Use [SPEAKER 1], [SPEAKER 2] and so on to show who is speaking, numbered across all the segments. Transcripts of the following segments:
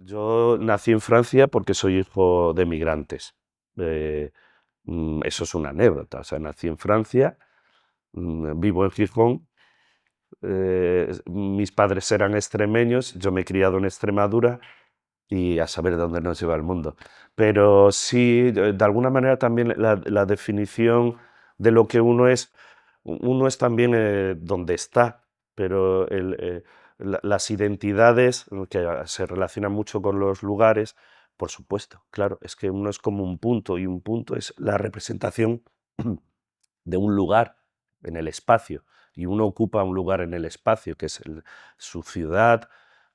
[SPEAKER 1] Yo nací en Francia porque soy hijo de migrantes. Eh, Eso es una anécdota. O sea, nací en Francia, vivo en Gijón. Mis padres eran extremeños, yo me he criado en Extremadura y a saber dónde nos lleva el mundo. Pero sí, de alguna manera también la definición de lo que uno es también donde está, pero las identidades que se relacionan mucho con los lugares, por supuesto, claro, es que uno es como un punto y un punto es la representación de un lugar en el espacio y uno ocupa un lugar en el espacio que es su ciudad,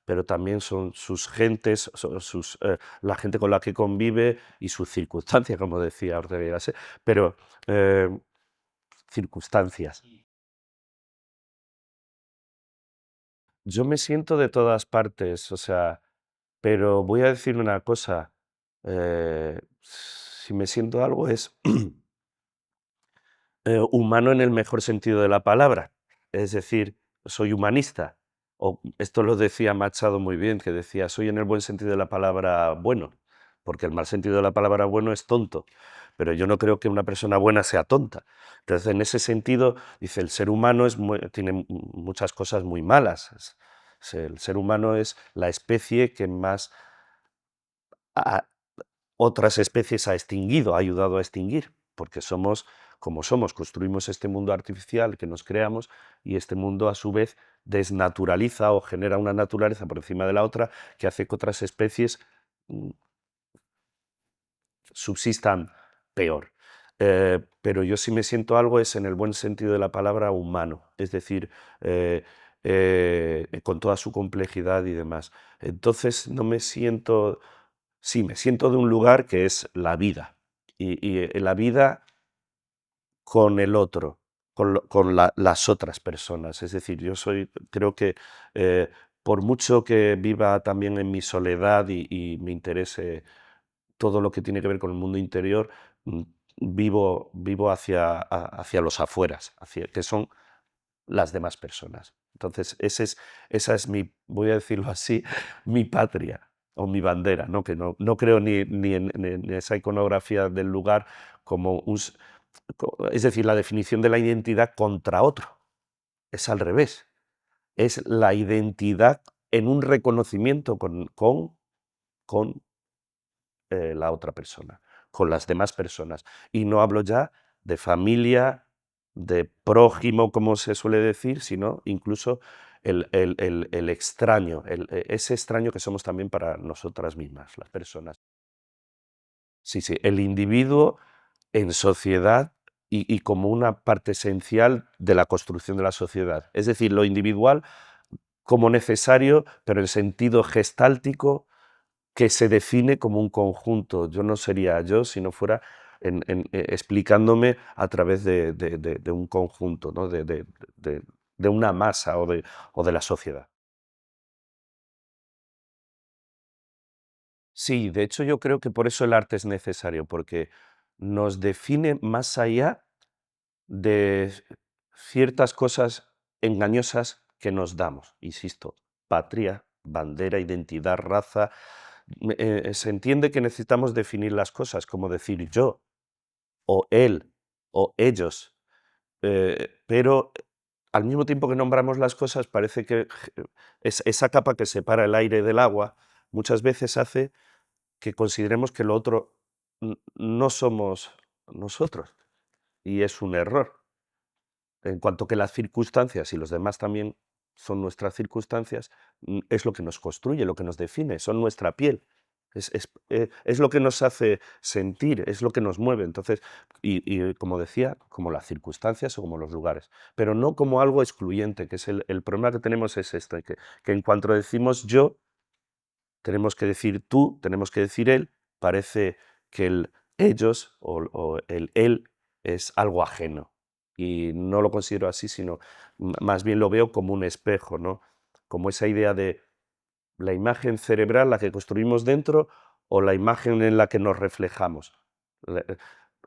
[SPEAKER 1] pero también son sus gentes, la gente con la que convive y sus circunstancias, como decía Ortega y Gasset, pero eh, circunstancias. Yo me siento de todas partes, o sea, pero voy a decir una cosa, si me siento algo es humano en el mejor sentido de la palabra, es decir, soy humanista. O esto lo decía Machado muy bien, que decía, soy en el buen sentido de la palabra bueno, porque el mal sentido de la palabra bueno es tonto, pero yo no creo que una persona buena sea tonta. Entonces, en ese sentido, dice, el ser humano tiene muchas cosas muy malas. El ser humano es la especie que más a otras especies ha extinguido, ha ayudado a extinguir, porque somos como somos, construimos este mundo artificial que nos creamos y este mundo a su vez desnaturaliza o genera una naturaleza por encima de la otra que hace que otras especies mm, subsistan peor. Pero yo sí me siento algo es en el buen sentido de la palabra humano, es decir, eh, con toda su complejidad y demás. Entonces no me siento, sí, me siento de un lugar que es la vida. Y la vida con el otro, con las otras personas. Es decir, creo que por mucho que viva también en mi soledad y me interese todo lo que tiene que ver con el mundo interior, mm, vivo hacia los afueras, que son las demás personas. Entonces, esa es mi, voy a decirlo así, mi patria o mi bandera, ¿no? Que no creo ni en esa iconografía del lugar como es decir, la definición de la identidad contra otro. Es al revés. Es la identidad en un reconocimiento con la otra persona, con las demás personas. Y no hablo ya de familia, de prójimo, como se suele decir, sino incluso el extraño, ese extraño que somos también para nosotras mismas, las personas. Sí, sí, el individuo en sociedad y como una parte esencial de la construcción de la sociedad. Es decir, lo individual como necesario, pero en sentido gestáltico que se define como un conjunto. Yo no sería yo si no fuera explicándome a través de un conjunto, ¿no? de una masa o de la sociedad. Sí, de hecho yo creo que por eso el arte es necesario, porque nos define más allá de ciertas cosas engañosas que nos damos. Insisto, patria, bandera, identidad, raza. Se entiende que necesitamos definir las cosas, como decir yo, o él, o ellos. Pero al mismo tiempo que nombramos las cosas, parece que esa capa que separa el aire del agua muchas veces hace que consideremos que lo otro no somos nosotros. Y es un error. En cuanto que las circunstancias y los demás también son nuestras circunstancias, es lo que nos construye, lo que nos define, son nuestra piel. Es lo que nos hace sentir, es lo que nos mueve. Entonces, y como decía, como las circunstancias o como los lugares, pero no como algo excluyente, que es el problema que tenemos es este, que en cuanto decimos yo, tenemos que decir tú, tenemos que decir él, parece que el ellos o el él es algo ajeno. Y no lo considero así, sino más bien lo veo como un espejo, ¿no? Como esa idea de la imagen cerebral, la que construimos dentro, o la imagen en la que nos reflejamos.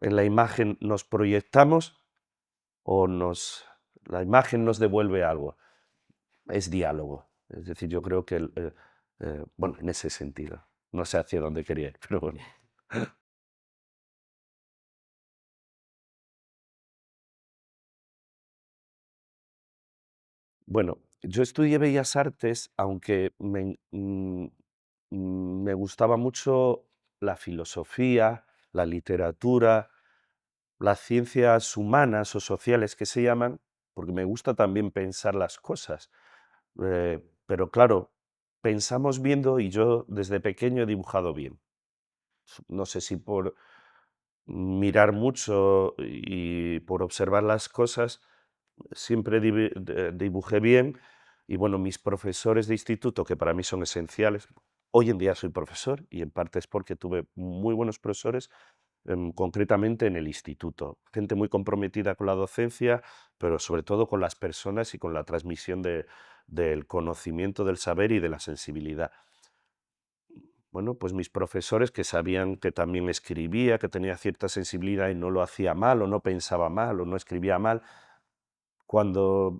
[SPEAKER 1] En la imagen nos proyectamos o la imagen nos devuelve algo. Es diálogo. Es decir, yo creo que Bueno, en ese sentido. No sé hacia dónde quería ir, pero bueno. Bueno, yo estudié Bellas Artes, aunque me gustaba mucho la filosofía, la literatura, las ciencias humanas o sociales que se llaman, porque me gusta también pensar las cosas. Pero claro, pensamos viendo y yo desde pequeño he dibujado bien. No sé si por mirar mucho y por observar las cosas, siempre dibujé bien y bueno, mis profesores de instituto, que para mí son esenciales, hoy en día soy profesor y en parte es porque tuve muy buenos profesores, concretamente en el instituto, gente muy comprometida con la docencia, pero sobre todo con las personas y con la transmisión del conocimiento, del saber y de la sensibilidad. Bueno, pues mis profesores que sabían que también escribía, que tenía cierta sensibilidad y no lo hacía mal, o no pensaba mal, o no escribía mal, cuando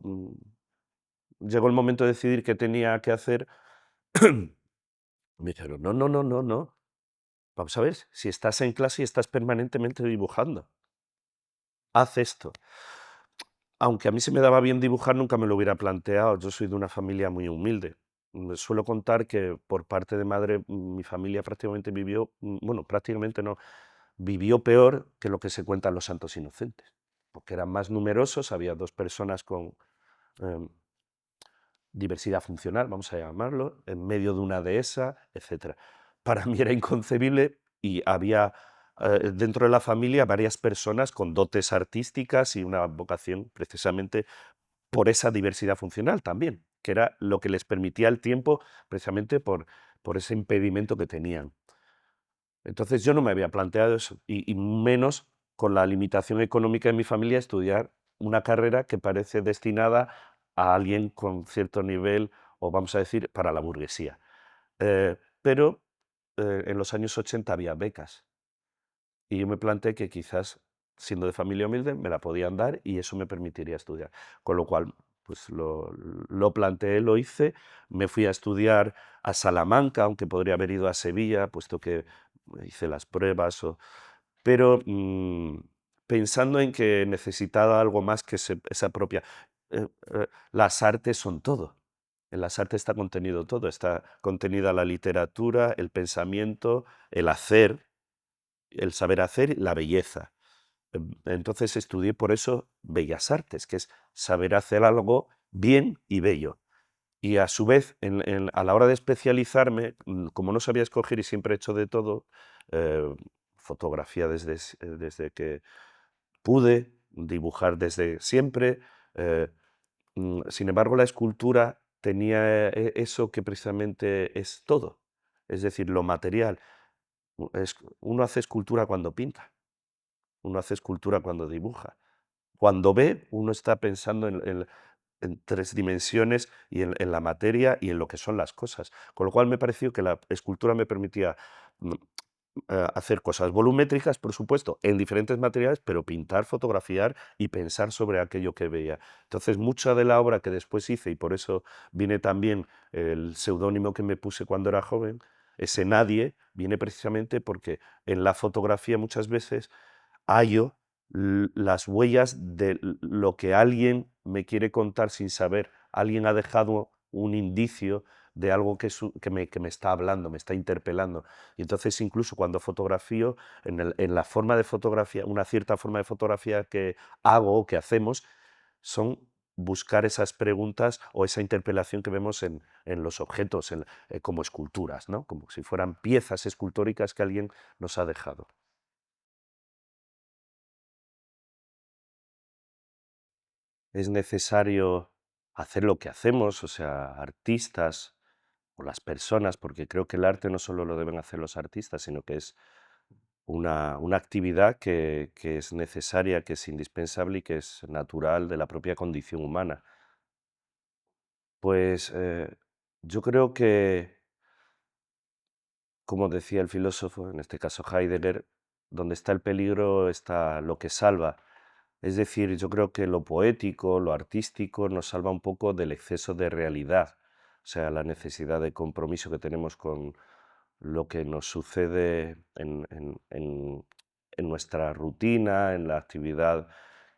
[SPEAKER 1] llegó el momento de decidir qué tenía que hacer, me dijeron, no, no, no, no, no, vamos a ver, si estás en clase y estás permanentemente dibujando, haz esto. Aunque a mí se me daba bien dibujar, nunca me lo hubiera planteado. Yo soy de una familia muy humilde. Suelo contar que por parte de madre, mi familia prácticamente vivió, bueno, prácticamente no, vivió peor que lo que se cuenta en Los Santos Inocentes, porque eran más numerosos, había dos personas con em, diversidad funcional, vamos a llamarlo, en medio de una dehesa, etcétera. Para mí era inconcebible y había dentro de la familia varias personas con dotes artísticas y una vocación precisamente por esa diversidad funcional también, que era lo que les permitía el tiempo precisamente por ese impedimento que tenían. Entonces yo no me había planteado eso, y menos con la limitación económica de mi familia estudiar una carrera que parece destinada a alguien con cierto nivel, o vamos a decir, para la burguesía. Pero en los años 80 había becas y yo me planteé que quizás, siendo de familia humilde, me la podían dar y eso me permitiría estudiar. Con lo cual, pues lo planteé, lo hice, me fui a estudiar a Salamanca, aunque podría haber ido a Sevilla, puesto que hice las pruebas, pero pensando en que necesitaba algo más que esa propia... las artes son todo. En las artes está contenido todo, está contenida la literatura, el pensamiento, el hacer, el saber hacer, la belleza. Entonces estudié por eso Bellas Artes, que es saber hacer algo bien y bello. Y a su vez, a la hora de especializarme, como no sabía escoger y siempre he hecho de todo, eh, fotografía desde que pude, dibujar desde siempre, eh, sin embargo la escultura tenía eso que precisamente es todo, es decir, lo material. Uno hace escultura cuando pinta, uno hace escultura cuando dibuja. Cuando ve, uno está pensando en tres dimensiones y en la materia y en lo que son las cosas. Con lo cual me pareció que la escultura me permitía mm, hacer cosas volumétricas, por supuesto, en diferentes materiales, pero pintar, fotografiar y pensar sobre aquello que veía. Entonces, mucha de la obra que después hice, y por eso viene también el seudónimo que me puse cuando era joven, ese Nadie, viene precisamente porque en la fotografía muchas veces hallo las huellas de lo que alguien me quiere contar sin saber. Alguien ha dejado un indicio de algo que me está hablando, me está interpelando. Y entonces incluso cuando fotografío, en la forma de fotografía, una cierta forma de fotografía que hago o que hacemos, son buscar esas preguntas o esa interpelación que vemos en los objetos, como esculturas, ¿no? Como si fueran piezas escultóricas que alguien nos ha dejado. Es necesario hacer lo que hacemos, o sea, artistas o las personas, porque creo que el arte no solo lo deben hacer los artistas, sino que es una actividad que es necesaria, que es indispensable y que es natural de la propia condición humana. Pues yo creo que, como decía el filósofo, en este caso Heidegger, donde está el peligro está lo que salva. Es decir, yo creo que lo poético, lo artístico nos salva un poco del exceso de realidad, o sea, la necesidad de compromiso que tenemos con lo que nos sucede en nuestra rutina, en la actividad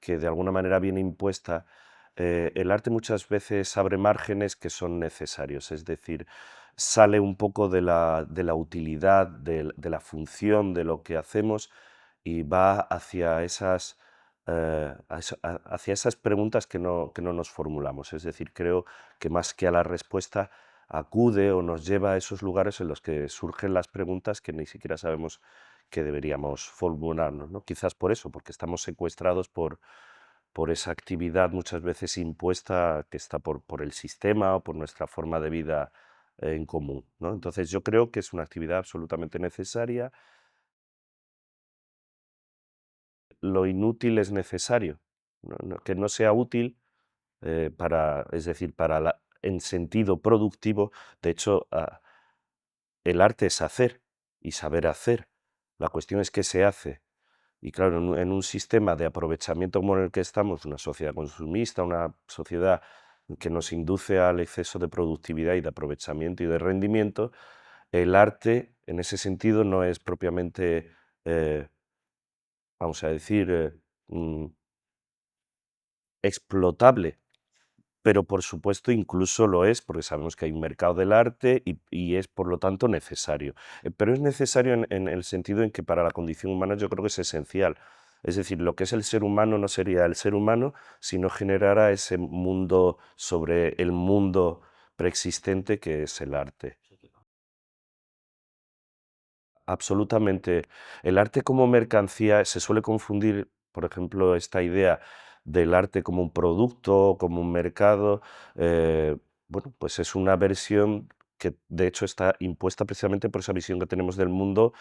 [SPEAKER 1] que de alguna manera viene impuesta. El arte muchas veces abre márgenes que son necesarios, es decir, sale un poco de la utilidad, de la función de lo que hacemos y va hacia esas, hacia esas preguntas que no nos formulamos. Es decir, creo que más que a la respuesta acude o nos lleva a esos lugares en los que surgen las preguntas que ni siquiera sabemos que deberíamos formularnos, ¿no? Quizás por eso, porque estamos secuestrados por esa actividad muchas veces impuesta que está por el sistema o por nuestra forma de vida en común, ¿no? Entonces yo creo que es una actividad absolutamente necesaria. Lo inútil es necesario, que no sea útil es decir, en sentido productivo. De hecho, el arte es hacer y saber hacer. La cuestión es qué se hace. Y claro, en un sistema de aprovechamiento como en el que estamos, una sociedad consumista, una sociedad que nos induce al exceso de productividad y de aprovechamiento y de rendimiento, el arte en ese sentido no es propiamente, eh, vamos a decir, mm, explotable. Pero, por supuesto, incluso lo es, porque sabemos que hay un mercado del arte y es, por lo tanto, necesario. Pero es necesario en el sentido en que para la condición humana yo creo que es esencial. Es decir, lo que es el ser humano no sería el ser humano si no generara ese mundo sobre el mundo preexistente que es el arte. Absolutamente. El arte como mercancía se suele confundir, por ejemplo, esta idea del arte como un producto, como un mercado. Bueno, pues es una versión que de hecho está impuesta precisamente por esa visión que tenemos del mundo,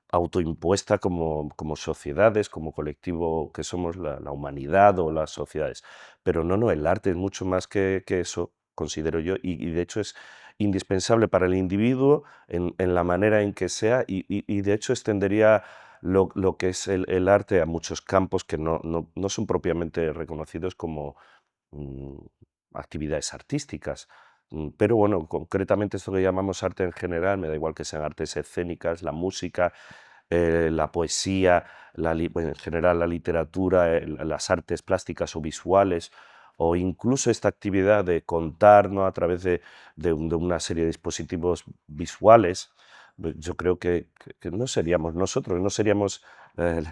[SPEAKER 1] autoimpuesta como sociedades, como colectivo que somos la humanidad o las sociedades. Pero no, el arte es mucho más que eso, considero yo, y de hecho es indispensable para el individuo en la manera en que sea y de hecho extendería lo que es el arte a muchos campos que no son propiamente reconocidos como mm, actividades artísticas. Pero bueno, concretamente esto que llamamos arte en general, me da igual que sean artes escénicas, la música, la poesía, bueno, en general la literatura, las artes plásticas o visuales, o incluso esta actividad de contar, ¿no? A través de una serie de dispositivos visuales. Yo creo que no seríamos nosotros, no seríamos eh,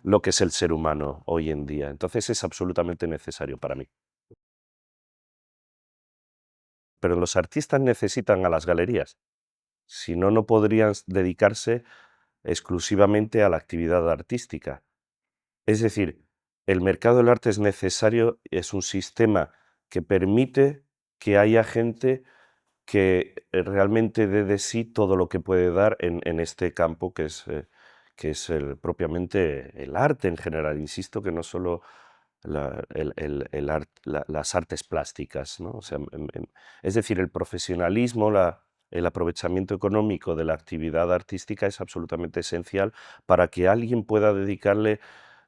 [SPEAKER 1] lo que es el ser humano hoy en día. Entonces es absolutamente necesario para mí. Pero los artistas necesitan a las galerías, si no, no podrían dedicarse exclusivamente a la actividad artística. Es decir, el mercado del arte es necesario, es un sistema que permite que haya gente que realmente dé de sí todo lo que puede dar en este campo que es propiamente el arte en general. Insisto que no solo las artes plásticas, ¿no? O sea, es decir, el profesionalismo, el aprovechamiento económico de la actividad artística es absolutamente esencial para que alguien pueda dedicarle,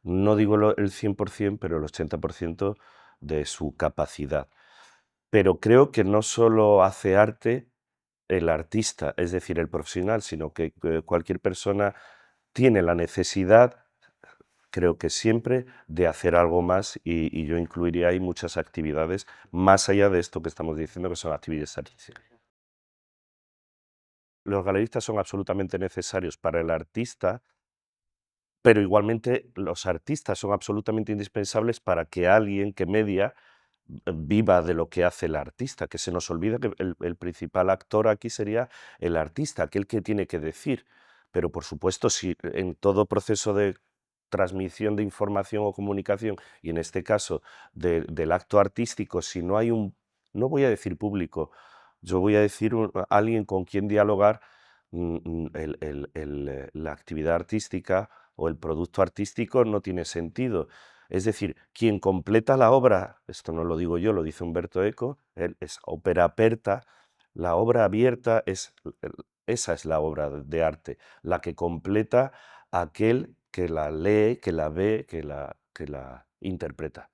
[SPEAKER 1] no digo el 100%, pero el 80% de su capacidad. Pero creo que no solo hace arte el artista, es decir, el profesional, sino que cualquier persona tiene la necesidad, creo que siempre, de hacer algo más y yo incluiría ahí muchas actividades más allá de esto que estamos diciendo que son actividades artísticas. Los galeristas son absolutamente necesarios para el artista, pero igualmente los artistas son absolutamente indispensables para que alguien que media viva de lo que hace el artista, que se nos olvida que el principal actor aquí sería el artista, aquel que tiene que decir. Pero por supuesto, si en todo proceso de transmisión de información o comunicación, y en este caso del acto artístico, si no hay no voy a decir público, yo voy a decir alguien con quien dialogar, la actividad artística o el producto artístico no tiene sentido. Es decir, quien completa la obra, esto no lo digo yo, lo dice Humberto Eco, él es opera aperta, la obra abierta esa es la obra de arte, la que completa aquel que la lee, que la ve, que la interpreta.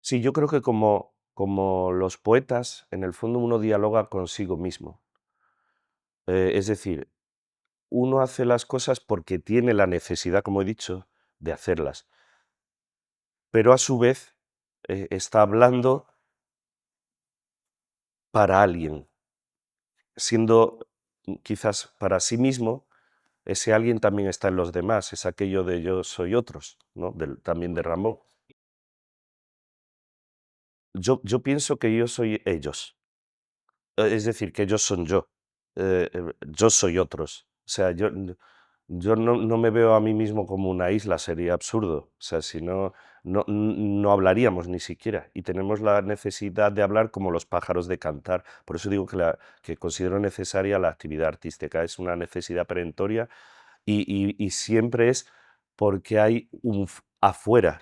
[SPEAKER 1] Sí, yo creo que como los poetas, en el fondo uno dialoga consigo mismo. Es decir, uno hace las cosas porque tiene la necesidad, como he dicho, de hacerlas, pero a su vez está hablando para alguien, siendo quizás para sí mismo, ese alguien también está en los demás, es aquello de yo soy otros, ¿no? También de Ramón. Yo pienso que yo soy ellos. Es decir, que ellos son yo. Yo soy otros. O sea, yo no me veo a mí mismo como una isla, sería absurdo. O sea, si no, no hablaríamos ni siquiera. Y tenemos la necesidad de hablar como los pájaros de cantar. Por eso digo que considero necesaria la actividad artística. Es una necesidad perentoria y siempre es porque hay afuera.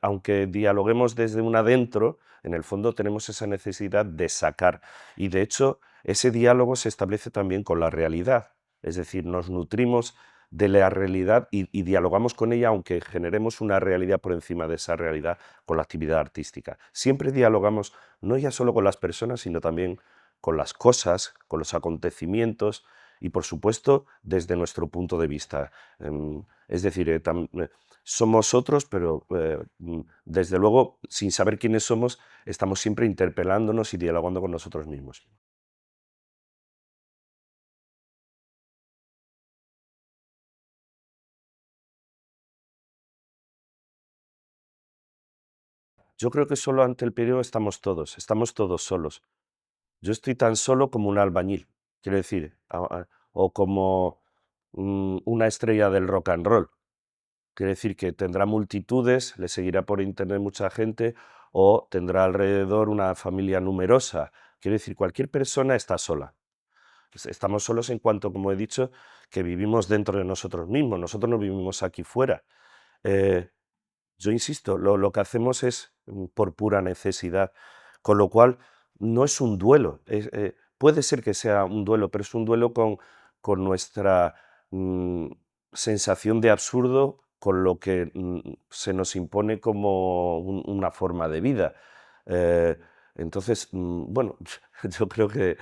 [SPEAKER 1] Aunque dialoguemos desde un adentro, en el fondo tenemos esa necesidad de sacar. Y de hecho, ese diálogo se establece también con la realidad. Es decir, nos nutrimos de la realidad y dialogamos con ella, aunque generemos una realidad por encima de esa realidad con la actividad artística. Siempre dialogamos no ya solo con las personas, sino también con las cosas, con los acontecimientos y, por supuesto, desde nuestro punto de vista. Es decir, somos otros, pero desde luego, sin saber quiénes somos, estamos siempre interpelándonos y dialogando con nosotros mismos. Yo creo que solo ante el peligro estamos todos solos. Yo estoy tan solo como un albañil, quiero decir, o como una estrella del rock and roll. Quiere decir que tendrá multitudes, le seguirá por internet mucha gente o tendrá alrededor una familia numerosa. Quiere decir, cualquier persona está sola. Estamos solos en cuanto, como he dicho, que vivimos dentro de nosotros mismos. Nosotros no vivimos aquí fuera. Eh, yo insisto, lo que hacemos es por pura necesidad, con lo cual no es un duelo. Puede ser que sea un duelo, pero es un duelo con nuestra mm, sensación de absurdo, con lo que se nos impone como una forma de vida. Eh, entonces, bueno, yo creo que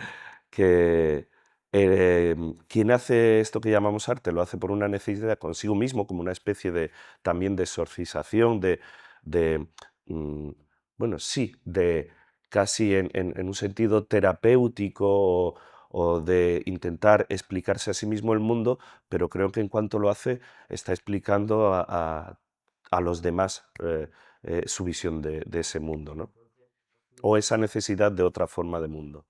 [SPEAKER 1] quien hace esto que llamamos arte lo hace por una necesidad consigo mismo, como una especie de también de exorcización, de, mm, bueno, sí, de casi en un sentido terapéutico o de intentar explicarse a sí mismo el mundo, pero creo que en cuanto lo hace está explicando a los demás su visión de ese mundo, ¿no? O esa necesidad de otra forma de mundo.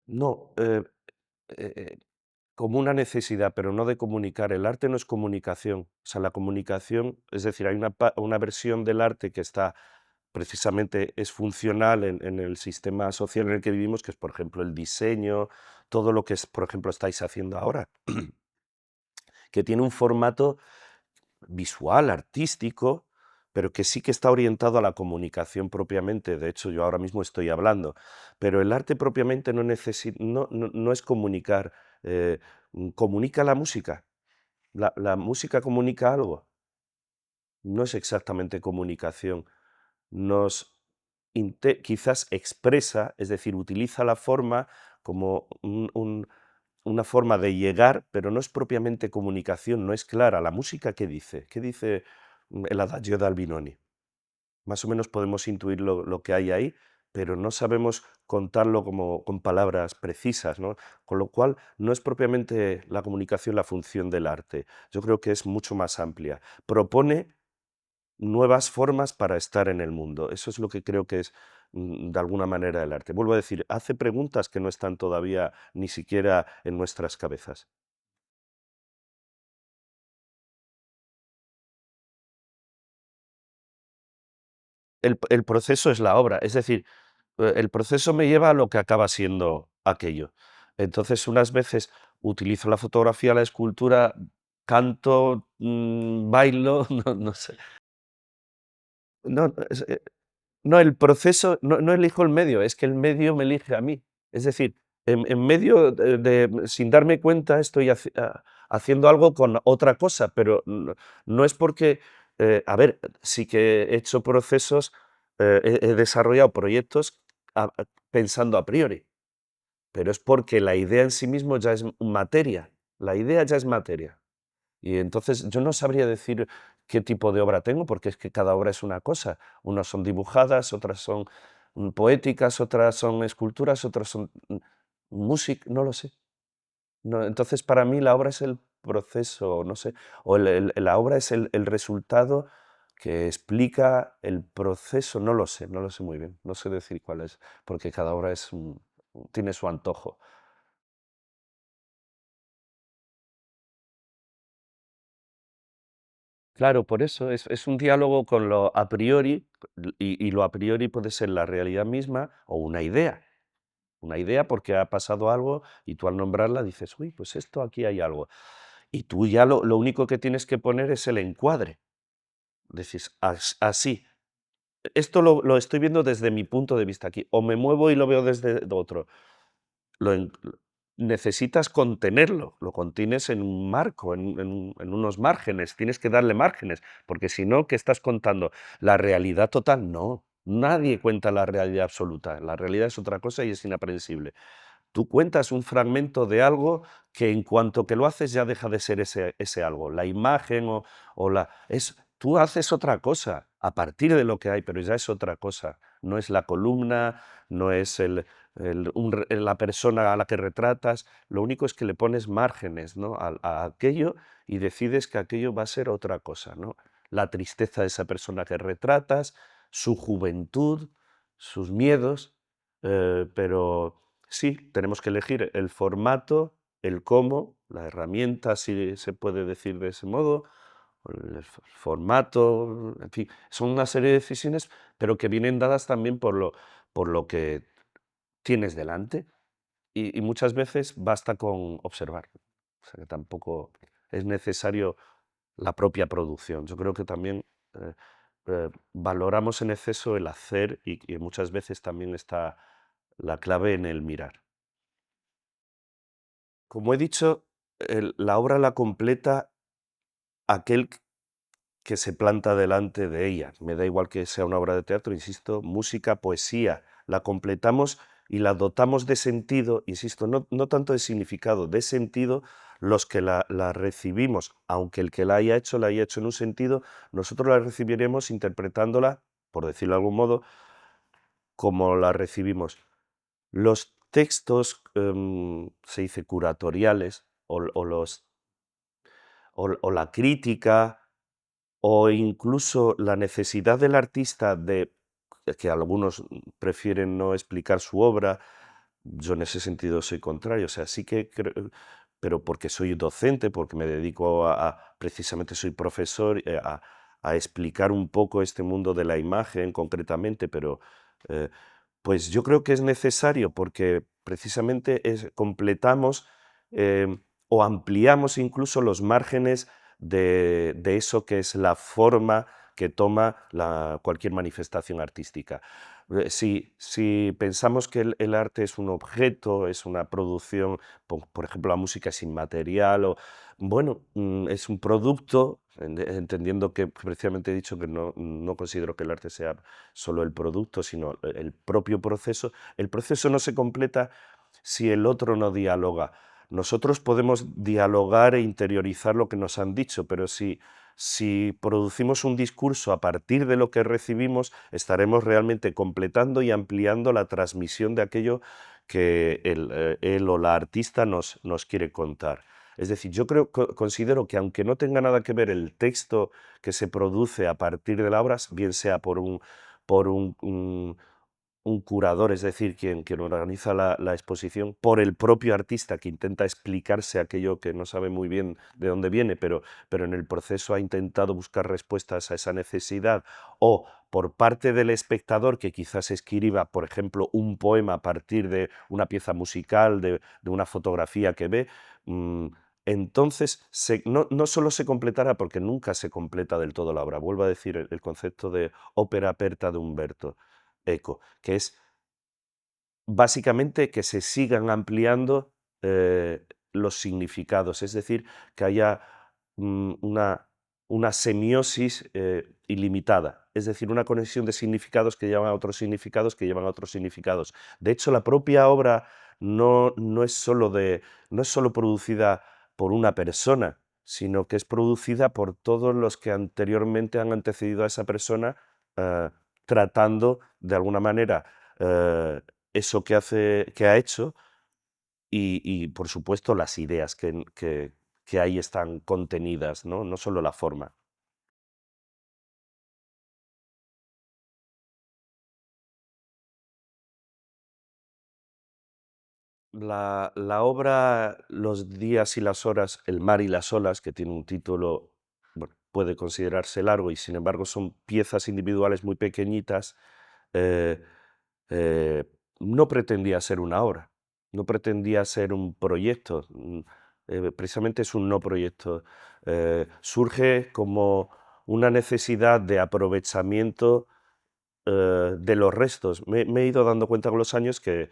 [SPEAKER 1] No, eh, eh, como una necesidad, pero no de comunicar. El arte no es comunicación. O sea, la comunicación, es decir, hay una versión del arte que está precisamente es funcional en el sistema social en el que vivimos, que es, por ejemplo, el diseño, todo lo que es, por ejemplo, estáis haciendo ahora, que tiene un formato visual, artístico, pero que sí que está orientado a la comunicación propiamente. De hecho, yo ahora mismo estoy hablando, pero el arte propiamente no es comunicar, comunica la música. La música comunica algo, no es exactamente comunicación. Nos quizás expresa, es decir, utiliza la forma como una forma de llegar, pero no es propiamente comunicación, no es clara. ¿La música qué dice? ¿Qué dice el Adagio de Albinoni? Más o menos podemos intuir lo que hay ahí, pero no sabemos contarlo como con palabras precisas, ¿no? Con lo cual, no es propiamente la comunicación la función del arte. Yo creo que es mucho más amplia. Propone nuevas formas para estar en el mundo. Eso es lo que creo que es, de alguna manera, el arte. Vuelvo a decir, hace preguntas que no están todavía ni siquiera en nuestras cabezas. El proceso es la obra, es decir, el proceso me lleva a lo que acaba siendo aquello. Entonces, unas veces utilizo la fotografía, la escultura, canto, bailo, no sé. No, no, el proceso no elijo el medio, es que el medio me elige a mí. Es decir, en medio sin darme cuenta, estoy haciendo algo con otra cosa, pero no es porque, a ver, sí que he hecho procesos, he desarrollado proyectos pensando a priori, pero es porque la idea en sí mismo ya es materia, la idea ya es materia. Y entonces yo no sabría decir qué tipo de obra tengo, porque es que cada obra es una cosa. Unas son dibujadas, otras son poéticas, otras son esculturas, otras son música, no lo sé. No, entonces para mí la obra es el proceso, no sé, o la obra es el resultado que explica el proceso, no lo sé muy bien, no sé decir cuál es, porque cada obra tiene su antojo. Claro, por eso es un diálogo con lo a priori, y lo a priori puede ser la realidad misma o una idea. Una idea porque ha pasado algo y tú al nombrarla dices, uy, pues esto aquí hay algo. Y tú ya lo único que tienes que poner es el encuadre. Decís, así. Esto lo estoy viendo desde mi punto de vista aquí. O me muevo y lo veo desde otro. Lo en necesitas contenerlo, lo contienes en un marco, en unos márgenes, tienes que darle márgenes, porque si no, ¿qué estás contando? ¿La realidad total? No, nadie cuenta la realidad absoluta, la realidad es otra cosa y es inaprensible. Tú cuentas un fragmento de algo que en cuanto que lo haces ya deja de ser ese algo. La imagen tú haces otra cosa a partir de lo que hay, pero ya es otra cosa. No es la columna, no es la persona a la que retratas. Lo único es que le pones márgenes, ¿no? a aquello y decides que aquello va a ser otra cosa, ¿no? La tristeza de esa persona que retratas, su juventud, sus miedos, pero sí, tenemos que elegir el formato, el cómo, la herramienta, si se puede decir de ese modo, o el formato, en fin, son una serie de decisiones, pero que vienen dadas también por lo que tienes delante y muchas veces basta con observar. O sea que tampoco es necesario la propia producción. Yo creo que también valoramos en exceso el hacer y muchas veces también está la clave en el mirar. Como he dicho, la obra la completa aquel que se planta delante de ella. Me da igual que sea una obra de teatro, insisto, música, poesía. La completamos y la dotamos de sentido, insisto, no tanto de significado, de sentido los que la recibimos. Aunque el que la haya hecho en un sentido, nosotros la recibiremos interpretándola, por decirlo de algún modo, como la recibimos. Los textos, se dice curatoriales, o la crítica, o incluso la necesidad del artista de que algunos prefieren no explicar su obra, yo en ese sentido soy contrario, o sea, sí que pero porque soy docente, porque me dedico precisamente soy profesor, a explicar un poco este mundo de la imagen concretamente, pero eh, pues yo creo que es necesario porque precisamente completamos o ampliamos incluso los márgenes de eso que es la forma que toma cualquier manifestación artística. Si pensamos que el arte es un objeto, es una producción, por ejemplo, la música es inmaterial, bueno, es un producto, entendiendo que precisamente he dicho que no considero que el arte sea solo el producto, sino el propio proceso. El proceso no se completa si el otro no dialoga. Nosotros podemos dialogar e interiorizar lo que nos han dicho, pero si producimos un discurso a partir de lo que recibimos, estaremos realmente completando y ampliando la transmisión de aquello que él o la artista nos quiere contar. Es decir, yo considero que aunque no tenga nada que ver el texto que se produce a partir de la obra, bien sea por un curador, es decir, quien organiza la exposición, por el propio artista que intenta explicarse aquello que no sabe muy bien de dónde viene, pero en el proceso ha intentado buscar respuestas a esa necesidad, o por parte del espectador que quizás escriba, por ejemplo, un poema a partir de una pieza musical, de una fotografía que ve. mm, entonces, no solo se completará, porque nunca se completa del todo la obra. Vuelvo a decir el concepto de ópera aperta de Humberto Eco, que es básicamente que se sigan ampliando los significados, es decir, que haya una semiosis ilimitada, es decir, una conexión de significados que llevan a otros significados que llevan a otros significados. De hecho, la propia obra no es no es solo producida por una persona, sino que es producida por todos los que anteriormente han antecedido a esa persona, eh, tratando de alguna manera eh, eso que ha hecho y, por supuesto, las ideas que ahí están contenidas, ¿no? No solo la forma. La obra Los días y las horas, el mar y las olas, que tiene un título, bueno, puede considerarse largo y sin embargo son piezas individuales muy pequeñitas, eh, eh, no pretendía ser una obra, no pretendía ser un proyecto, precisamente es un no proyecto. Surge como una necesidad de aprovechamiento de los restos. Me he ido dando cuenta con los años que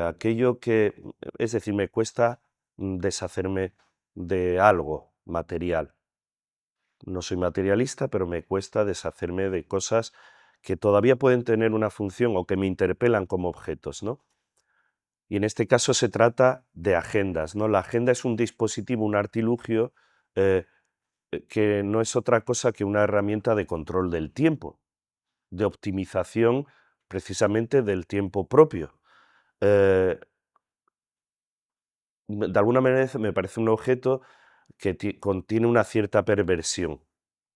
[SPEAKER 1] aquello es decir, me cuesta deshacerme de algo material. No soy materialista, pero me cuesta deshacerme de cosas que todavía pueden tener una función o que me interpelan como objetos, ¿no? Y en este caso se trata de agendas, ¿no? La agenda es un dispositivo, un artilugio eh, que no es otra cosa que una herramienta de control del tiempo, de optimización precisamente del tiempo propio. Eh, de alguna manera me parece un objeto que contiene una cierta perversión.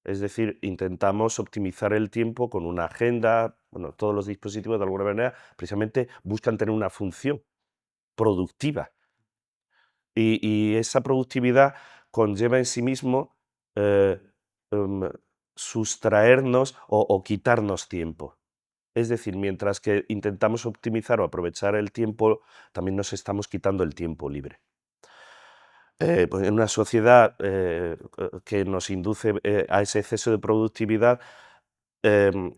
[SPEAKER 1] Es decir, intentamos optimizar el tiempo con una agenda, bueno, todos los dispositivos de alguna manera precisamente buscan tener una función productiva y esa productividad conlleva en sí mismo eh, em, sustraernos o quitarnos tiempo. Es decir, mientras que intentamos optimizar o aprovechar el tiempo, también nos estamos quitando el tiempo libre. Pues en una sociedad que nos induce a ese exceso de productividad, em,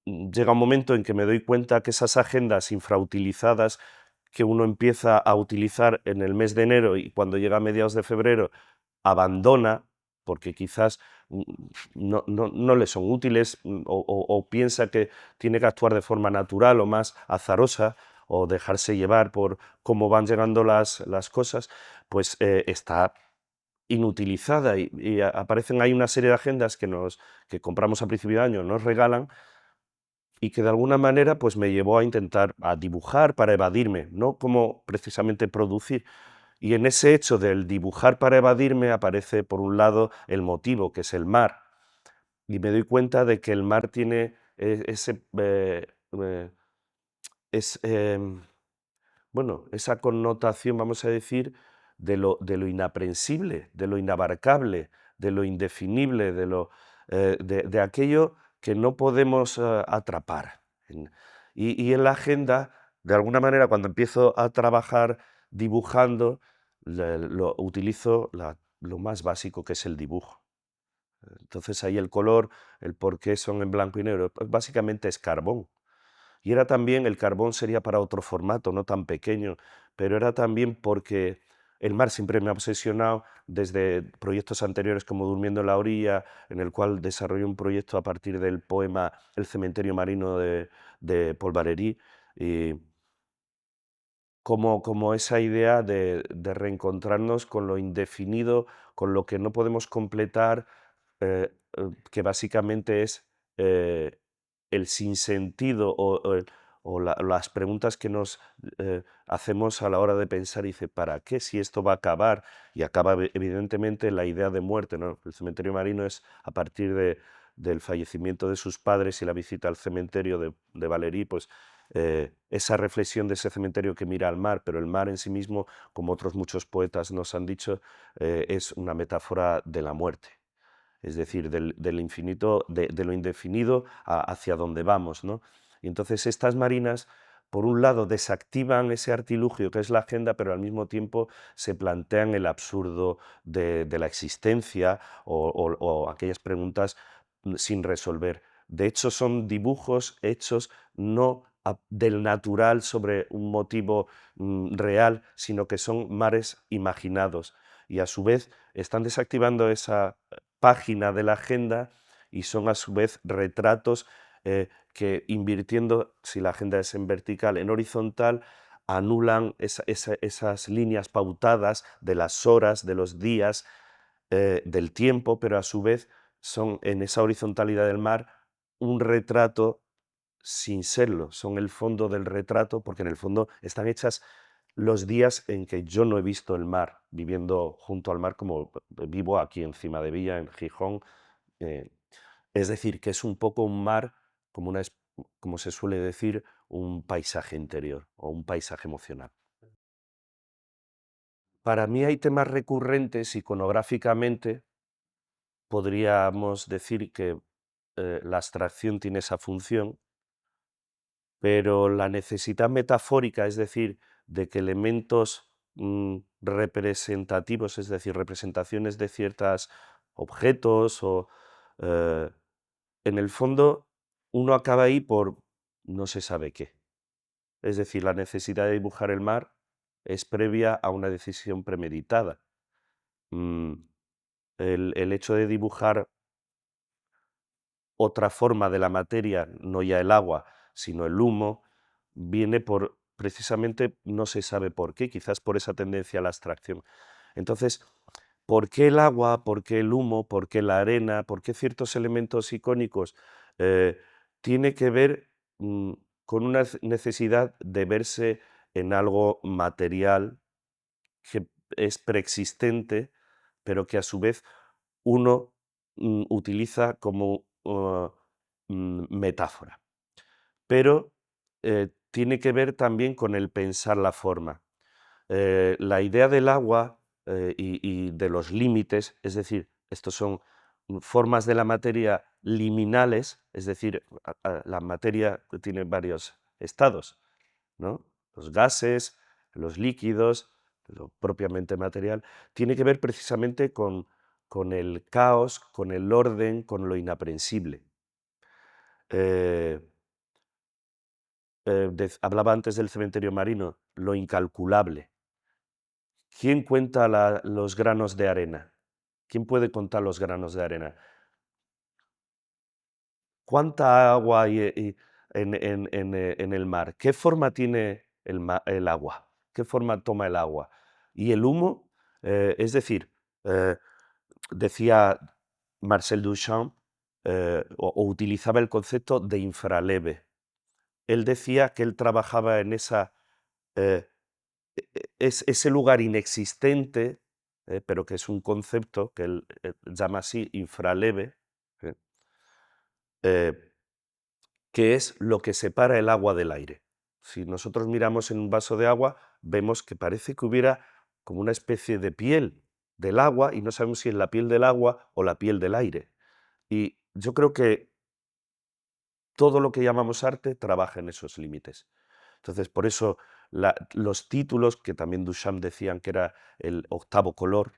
[SPEAKER 1] llega un momento en que me doy cuenta que esas agendas infrautilizadas que uno empieza a utilizar en el mes de enero y cuando llega a mediados de febrero abandona porque quizás no le son útiles o piensa que tiene que actuar de forma natural o más azarosa o dejarse llevar por cómo van llegando las cosas, pues está inutilizada y aparecen ahí una serie de agendas que compramos a principio de año, nos regalan y que de alguna manera pues me llevó a intentar a dibujar para evadirme, no como precisamente producir. Y en ese hecho del dibujar para evadirme aparece por un lado el motivo, que es el mar, y me doy cuenta de que el mar tiene eh, es, bueno, esa connotación, vamos a decir, de lo inaprensible, de lo inabarcable, de lo indefinible, de aquello que no podemos atrapar. Y en la agenda, de alguna manera, cuando empiezo a trabajar dibujando, utilizo lo más básico que es el dibujo. Entonces ahí el color, el por qué son en blanco y negro, pues básicamente es carbón. Y era también, el carbón sería para otro formato, no tan pequeño, pero era también porque el mar siempre me ha obsesionado desde proyectos anteriores como Durmiendo en la orilla, en el cual desarrollé un proyecto a partir del poema El cementerio marino de Paul Valéry, y como esa idea de reencontrarnos con lo indefinido, con lo que no podemos completar, que básicamente es el sinsentido o las preguntas que nos hacemos a la hora de pensar, y dice, ¿para qué si esto va a acabar? Y acaba evidentemente la idea de muerte, ¿no? El cementerio marino es a partir del fallecimiento de sus padres y la visita al cementerio de Valéry, pues esa reflexión de ese cementerio que mira al mar, pero el mar en sí mismo, como otros muchos poetas nos han dicho, es una metáfora de la muerte, es decir, del infinito, de lo indefinido hacia donde vamos, ¿no? Y entonces estas marinas, por un lado, desactivan ese artilugio que es la agenda, pero al mismo tiempo se plantean el absurdo de la existencia o aquellas preguntas sin resolver. De hecho, son dibujos hechos no del natural sobre un motivo real, sino que son mares imaginados. Y a su vez están desactivando esa página de la agenda y son a su vez retratos que invirtiendo, si la agenda es en vertical, en horizontal, anulan esas líneas pautadas de las horas, de los días, del tiempo, pero a su vez son en esa horizontalidad del mar un retrato sin serlo, son el fondo del retrato, porque en el fondo están hechas los días en que yo no he visto el mar, viviendo junto al mar como vivo aquí en Cimadevilla, en Gijón. eh, es decir, que es un poco un mar, como, como se suele decir, un paisaje interior o un paisaje emocional. Para mí hay temas recurrentes iconográficamente, podríamos decir que la abstracción tiene esa función, pero la necesidad metafórica, es decir, de que elementos representativos, es decir, representaciones de ciertos objetos o eh, en el fondo uno acaba ahí por no se sabe qué. Es decir, la necesidad de dibujar el mar es previa a una decisión premeditada. Mm, el hecho de dibujar otra forma de la materia, no ya el agua, sino el humo, viene por precisamente no se sabe por qué, quizás por esa tendencia a la abstracción. Entonces, ¿por qué el agua? ¿Por qué el humo? ¿Por qué la arena? ¿Por qué ciertos elementos icónicos? Eh, Tiene que ver con una necesidad de verse en algo material que es preexistente, pero que a su vez uno utiliza como metáfora. Pero tiene que ver también con el pensar la forma. La idea del agua y de los límites, es decir, estos son formas de la materia liminales, es decir, la materia tiene varios estados, ¿no? Los gases, los líquidos, lo propiamente material, tiene que ver precisamente con el caos, con el orden, con lo inaprensible. Eh, Hablaba antes del cementerio marino, lo incalculable. ¿Quién cuenta los granos de arena? ¿Quién puede contar los granos de arena? ¿Cuánta agua hay en el mar? ¿Qué forma tiene el agua? ¿Qué forma toma el agua? Y el humo, es decir, eh, decía Marcel Duchamp, o utilizaba el concepto de infraleve. Él decía que él trabajaba en eh, ese lugar inexistente, pero que es un concepto que él llama así infraleve, eh, eh, que es lo que separa el agua del aire. Si nosotros miramos en un vaso de agua, vemos que parece que hubiera como una especie de piel del agua y no sabemos si es la piel del agua o la piel del aire. Y yo creo que todo lo que llamamos arte trabaja en esos límites. Entonces, por eso los títulos, que también Duchamp decían que era el octavo color,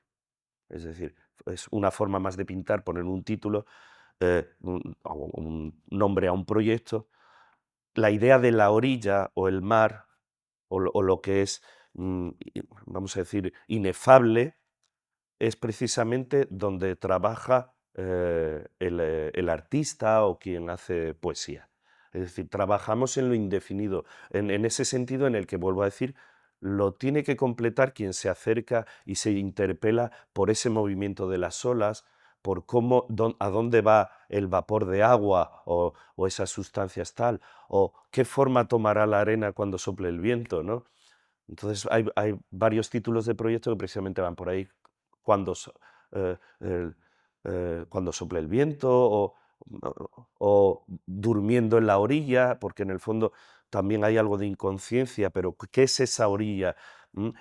[SPEAKER 1] es decir, es una forma más de pintar, poner un título, o un nombre a un proyecto. La idea de la orilla o el mar, o lo que es, vamos a decir, inefable, es precisamente donde trabaja el artista o quien hace poesía. Es decir, trabajamos en lo indefinido, en ese sentido en el que, vuelvo a decir, lo tiene que completar quien se acerca y se interpela por ese movimiento de las olas, por cómo, a dónde va el vapor de agua o esas sustancias tal, o qué forma tomará la arena cuando sople el viento, ¿no? Entonces hay varios títulos de proyecto que precisamente van por ahí, cuando, cuando sopla el viento o durmiendo en la orilla, porque en el fondo también hay algo de inconsciencia, pero ¿qué es esa orilla?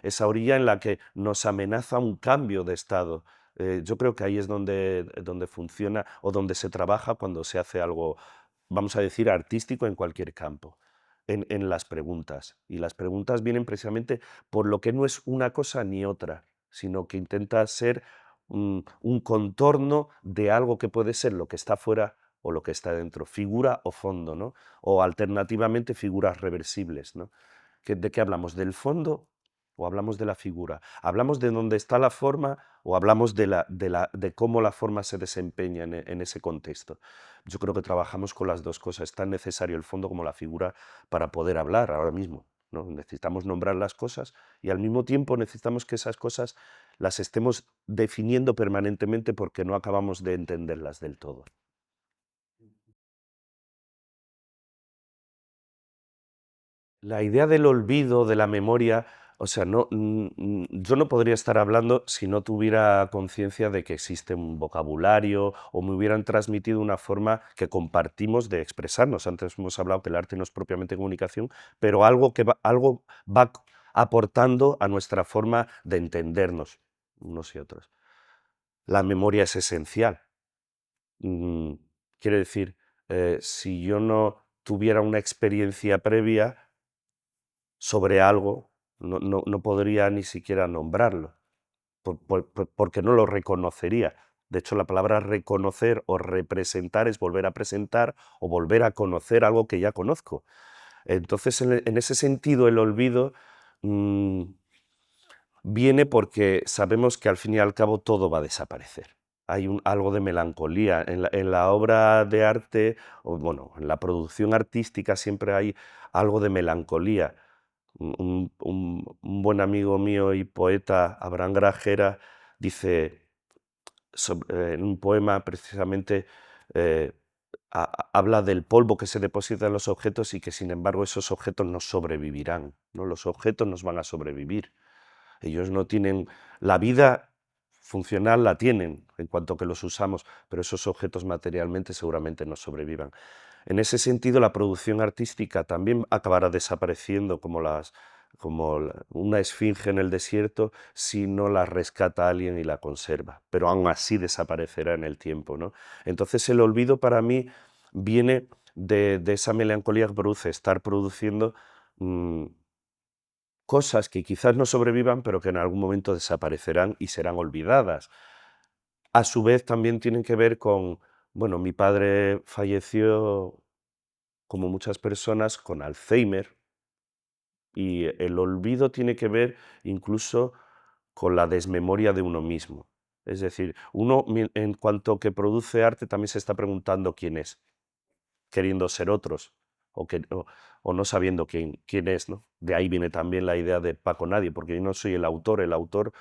[SPEAKER 1] Esa orilla en la que nos amenaza un cambio de estado. Yo creo que ahí es donde funciona o donde se trabaja cuando se hace algo, vamos a decir, artístico en cualquier campo en las preguntas. Y las preguntas vienen precisamente por lo que no es una cosa ni otra, sino que intenta ser un contorno de algo que puede ser lo que está fuera o lo que está dentro, figura o fondo, ¿no? O alternativamente figuras reversibles, ¿no? ¿De qué hablamos? ¿Del fondo o hablamos de la figura? ¿Hablamos de dónde está la forma o hablamos de cómo la forma se desempeña en ese contexto? Yo creo que trabajamos con las dos cosas. Es tan necesario el fondo como la figura para poder hablar ahora mismo, ¿no? Necesitamos nombrar las cosas y al mismo tiempo necesitamos que esas cosas las estemos definiendo permanentemente porque no acabamos de entenderlas del todo. La idea del olvido, de la memoria, o sea, yo no podría estar hablando si no tuviera conciencia de que existe un vocabulario o me hubieran transmitido una forma que compartimos de expresarnos. Antes hemos hablado que el arte no es propiamente comunicación, pero algo va aportando a nuestra forma de entendernos unos y otros. La memoria es esencial. Mm, Quiere decir, si yo no tuviera una experiencia previa, sobre algo, no podría ni siquiera nombrarlo, porque no lo reconocería. De hecho, la palabra reconocer o representar es volver a presentar o volver a conocer algo que ya conozco. Entonces, en ese sentido, el olvido mm, viene porque sabemos que al fin y al cabo todo va a desaparecer. Hay algo de melancolía. En la obra de arte, o bueno, en la producción artística siempre hay algo de melancolía. Un buen amigo mío y poeta, Abraham Grajera, dice en un poema precisamente, eh, habla del polvo que se deposita en los objetos y que sin embargo esos objetos no sobrevivirán, ¿no? Los objetos nos van a sobrevivir. Ellos no tienen la vida funcional, la tienen en cuanto que los usamos, pero esos objetos materialmente seguramente no sobrevivan. En ese sentido, la producción artística también acabará desapareciendo una esfinge en el desierto si no la rescata alguien y la conserva, pero aún así desaparecerá en el tiempo, ¿no? Entonces el olvido para mí viene de esa melancolía que produce estar produciendo mm, cosas que quizás no sobrevivan, pero que en algún momento desaparecerán y serán olvidadas. A su vez también tienen que ver con, bueno, mi padre falleció como muchas personas con Alzheimer y el olvido tiene que ver incluso con la desmemoria de uno mismo. Es decir, uno en cuanto que produce arte también se está preguntando quién es, queriendo ser otros o no sabiendo quién es, ¿no? De ahí viene también la idea de Paco Nadie, porque yo no soy el autor,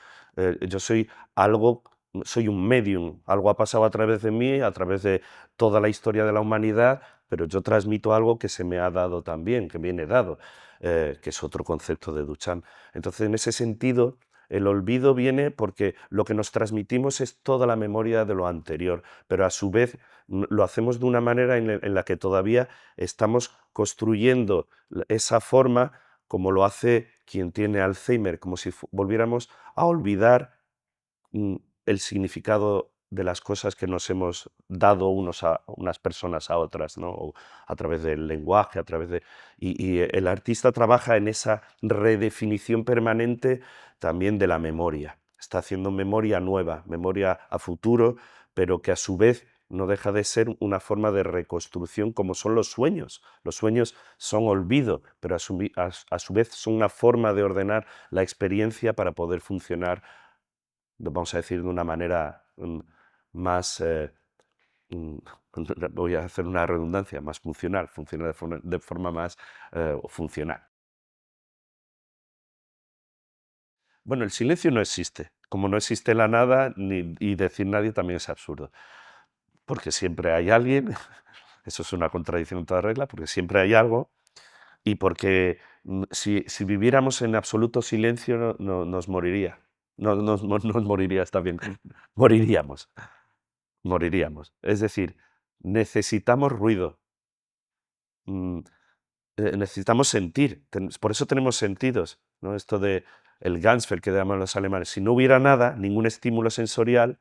[SPEAKER 1] yo soy algo, soy un medium, algo ha pasado a través de mí, a través de toda la historia de la humanidad, pero yo transmito algo que se me ha dado también, que viene dado, que es otro concepto de Duchamp. Entonces, en ese sentido, el olvido viene porque lo que nos transmitimos es toda la memoria de lo anterior, pero a su vez lo hacemos de una manera en la que todavía estamos construyendo esa forma como lo hace quien tiene Alzheimer, como si volviéramos a olvidar mm, el significado de las cosas que nos hemos dado unas personas a otras, ¿no? O a través del lenguaje, y el artista trabaja en esa redefinición permanente también de la memoria. Está haciendo memoria nueva, memoria a futuro, pero que a su vez no deja de ser una forma de reconstrucción como son los sueños. Los sueños son olvido, pero a su vez son una forma de ordenar la experiencia para poder funcionar, vamos a decir, de una manera más, mm, voy a hacer una redundancia, más funcional, funciona de forma más funcional. Bueno, el silencio no existe. Como no existe la nada, y decir nadie también es absurdo. Porque siempre hay alguien, eso es una contradicción en toda regla, porque siempre hay algo, y porque si viviéramos en absoluto silencio nos moriría. No, nos moriría, está bien. Moriríamos. Moriríamos. Es decir, necesitamos ruido, mm, necesitamos sentir, por eso tenemos sentidos, ¿no? Esto de el Ganzfeld que llaman los alemanes, si no hubiera nada, ningún estímulo sensorial,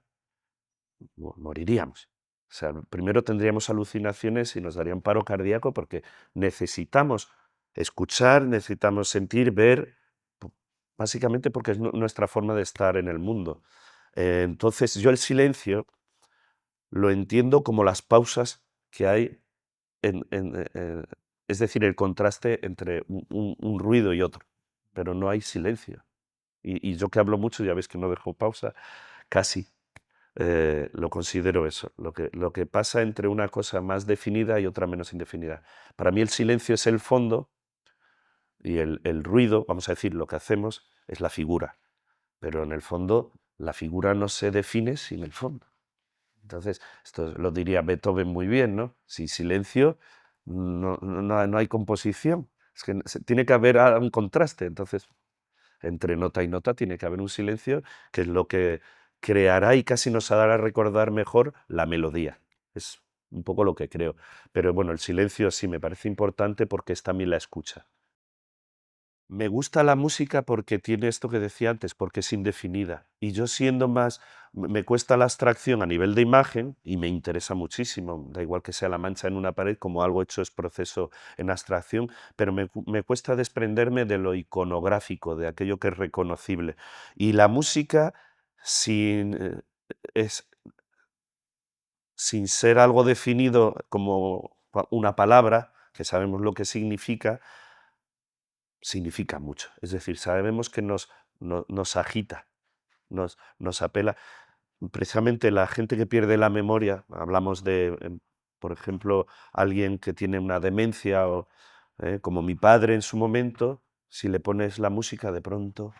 [SPEAKER 1] moriríamos. O sea, primero tendríamos alucinaciones y nos daría un paro cardíaco porque necesitamos escuchar, necesitamos sentir, ver, p- básicamente porque es nuestra forma de estar en el mundo. Entonces yo el silencio lo entiendo como las pausas que hay es decir, el contraste entre un ruido y otro, pero no hay silencio. Y yo que hablo mucho, ya ves que no dejo pausa, casi lo considero eso, lo que pasa entre una cosa más definida y otra menos indefinida. Para mí el silencio es el fondo y el ruido, vamos a decir, lo que hacemos es la figura, pero en el fondo la figura no se define sin el fondo. Entonces, esto lo diría Beethoven muy bien, ¿no? Sin silencio no hay composición. Es que tiene que haber un contraste. Entonces, entre nota y nota tiene que haber un silencio que es lo que creará y casi nos hará recordar mejor la melodía. Es un poco lo que creo. Pero bueno, el silencio sí me parece importante porque es también la escucha. Me gusta la música porque tiene esto que decía antes, porque es indefinida. Y yo siendo más, me cuesta la abstracción a nivel de imagen y me interesa muchísimo. Da igual que sea la mancha en una pared, como algo hecho es proceso en abstracción, pero me cuesta desprenderme de lo iconográfico, de aquello que es reconocible. Y la música, sin, es, sin ser algo definido como una palabra, que sabemos lo que significa mucho. Es decir, sabemos que nos agita, nos apela. Precisamente la gente que pierde la memoria, hablamos de, por ejemplo, alguien que tiene una demencia, o, como mi padre en su momento, si le pones la música, de pronto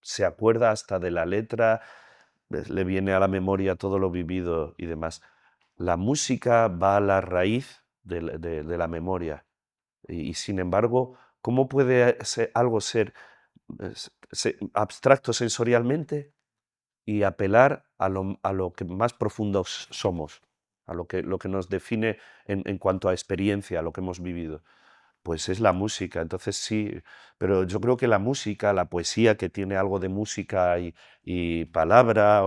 [SPEAKER 1] se acuerda hasta de la letra, le viene a la memoria todo lo vivido y demás. La música va a la raíz de la memoria. Y sin embargo, ¿cómo puede algo ser abstracto sensorialmente y apelar a lo que más profundos somos, a lo que nos define en cuanto a experiencia, a lo que hemos vivido? Pues es la música, entonces sí, pero yo creo que la música, la poesía que tiene algo de música y palabra,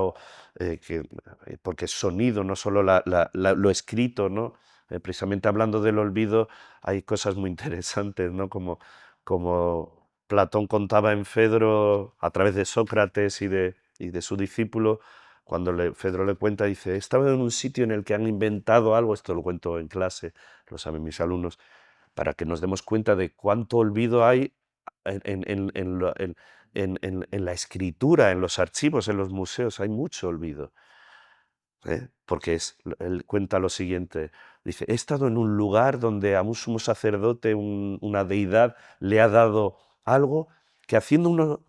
[SPEAKER 1] porque es sonido, no solo lo escrito, ¿no? Precisamente hablando del olvido, hay cosas muy interesantes, ¿no? Como Platón contaba en Fedro, a través de Sócrates y de su discípulo, cuando Fedro le cuenta, dice, estaba en un sitio en el que han inventado algo, esto lo cuento en clase, lo saben mis alumnos, para que nos demos cuenta de cuánto olvido hay en la escritura, en los archivos, en los museos, hay mucho olvido. Porque él cuenta lo siguiente, dice, he estado en un lugar donde a un sumo sacerdote, una deidad, le ha dado algo que haciendo